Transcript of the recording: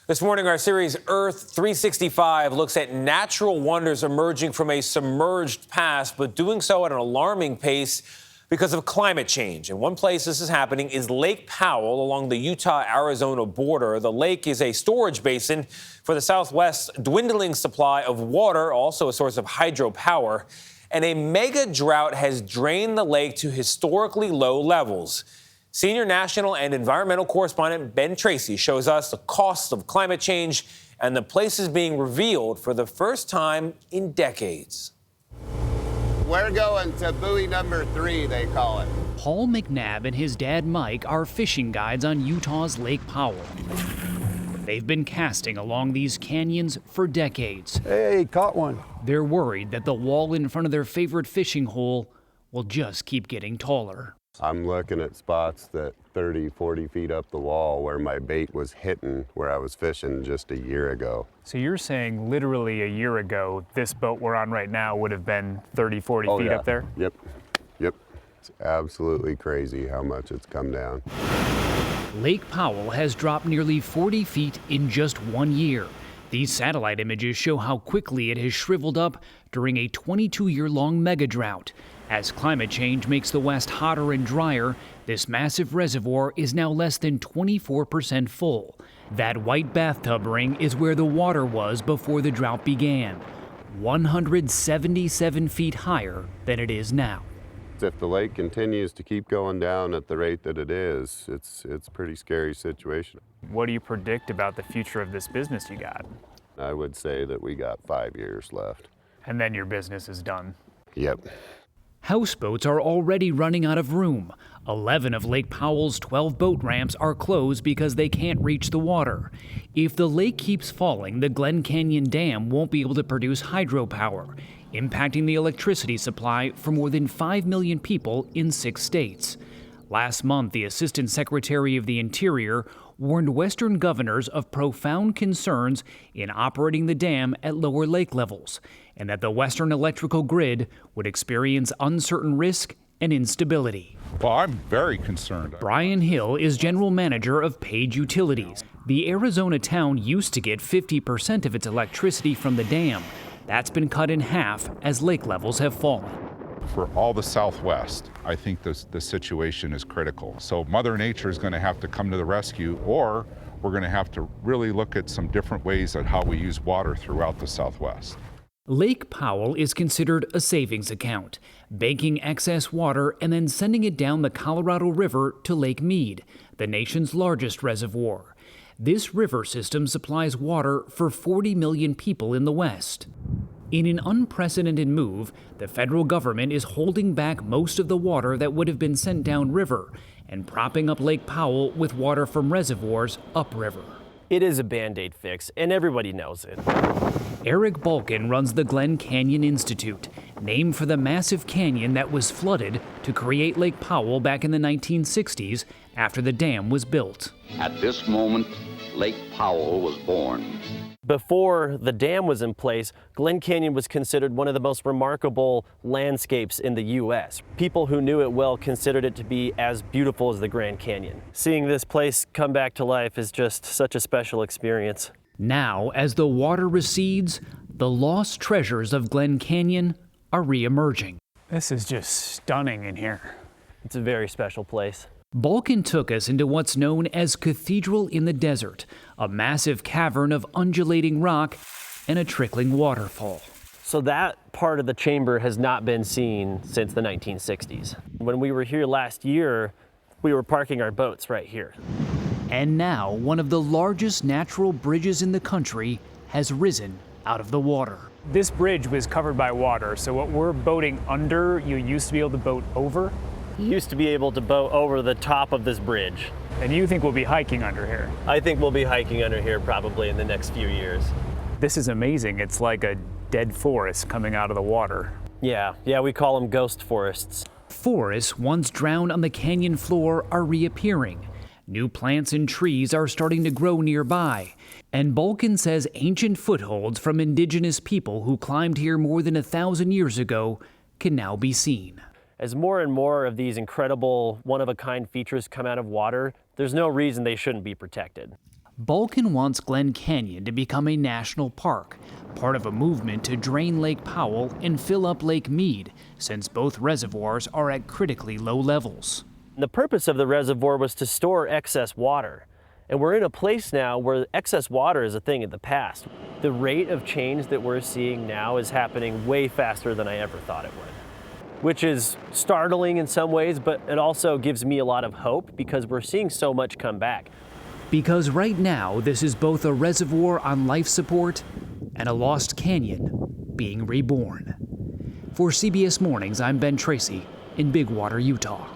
This morning, our series Earth 365 looks at natural wonders emerging from a submerged past, but doing so at an alarming pace because of climate change. And one place this is happening is Lake Powell along the Utah-Arizona border. The lake is a storage basin for the Southwest's dwindling supply of water, also a source of hydropower. And a mega drought has drained the lake to historically low levels. Senior national and environmental correspondent Ben Tracy shows us the costs of climate change and the places being revealed for the first time in decades. We're going to buoy number 3, they call it. Paul McNabb and his dad Mike are fishing guides on Utah's Lake Powell. They've been casting along these canyons for decades. Hey, caught one. They're worried that the wall in front of their favorite fishing hole will just keep getting taller. I'm looking at spots that 30, 40 feet up the wall where my bait was hitting where I was fishing just a year ago. So you're saying literally a year ago, this boat we're on right now would have been 30, 40 feet up there? Yep. It's absolutely crazy how much it's come down. Lake Powell has dropped nearly 40 feet in just 1 year. These satellite images show how quickly it has shriveled up during a 22-year-long mega drought. As climate change makes the West hotter and drier, this massive reservoir is now less than 24% full. That white bathtub ring is where the water was before the drought began, 177 feet higher than it is now. If the lake continues to keep going down at the rate that it is, it's a pretty scary situation. What do you predict about the future of this business you got? I would say that we got 5 years left. And then your business is done. Yep. Houseboats are already running out of room. 11 of Lake Powell's 12 boat ramps are closed because they can't reach the water. If the lake keeps falling, the Glen Canyon Dam won't be able to produce hydropower, impacting the electricity supply for more than 5 million people in 6 states. Last month, the Assistant Secretary of the Interior warned Western governors of profound concerns in operating the dam at lower lake levels, and that the Western electrical grid would experience uncertain risk and instability. Well, I'm very concerned. Brian Hill is general manager of Page Utilities. The Arizona town used to get 50% of its electricity from the dam. That's been cut in half as lake levels have fallen. For all the Southwest, I think the situation is critical. So Mother Nature is going to have to come to the rescue, or we're going to have to really look at some different ways at how we use water throughout the Southwest. Lake Powell is considered a savings account, banking excess water and then sending it down the Colorado River to Lake Mead, the nation's largest reservoir. This river system supplies water for 40 million people in the West. In an unprecedented move, the federal government is holding back most of the water that would have been sent downriver and propping up Lake Powell with water from reservoirs upriver. It is a Band-Aid fix, and everybody knows it. Eric Balkin runs the Glen Canyon Institute, named for the massive canyon that was flooded to create Lake Powell back in the 1960s after the dam was built. At this moment, Lake Powell was born. Before the dam was in place, Glen Canyon was considered one of the most remarkable landscapes in the U.S. People who knew it well considered it to be as beautiful as the Grand Canyon. Seeing this place come back to life is just such a special experience. Now, as the water recedes, the lost treasures of Glen Canyon are re-emerging. This is just stunning in here. It's a very special place. Balkin took us into what's known as Cathedral in the Desert, a massive cavern of undulating rock and a trickling waterfall. So that part of the chamber has not been seen since the 1960s. When we were here last year, we were parking our boats right here. And now, one of the largest natural bridges in the country has risen out of the water. This bridge was covered by water, so what we're boating under, you used to be able to boat over. You used to be able to boat over the top of this bridge. And you think we'll be hiking under here? I think we'll be hiking under here probably in the next few years. This is amazing. It's like a dead forest coming out of the water. Yeah, we call them ghost forests. Forests once drowned on the canyon floor are reappearing. New plants and trees are starting to grow nearby. And Balkin says ancient footholds from indigenous people who climbed here more than 1,000 years ago can now be seen. As more and more of these incredible one-of-a-kind features come out of water, there's no reason they shouldn't be protected. Balkan wants Glen Canyon to become a national park, part of a movement to drain Lake Powell and fill up Lake Mead, since both reservoirs are at critically low levels. The purpose of the reservoir was to store excess water. And we're in a place now where excess water is a thing of the past. The rate of change that we're seeing now is happening way faster than I ever thought it would, which is startling in some ways, but it also gives me a lot of hope because we're seeing so much come back. Because right now, this is both a reservoir on life support and a lost canyon being reborn. For CBS Mornings, I'm Ben Tracy in Big Water, Utah.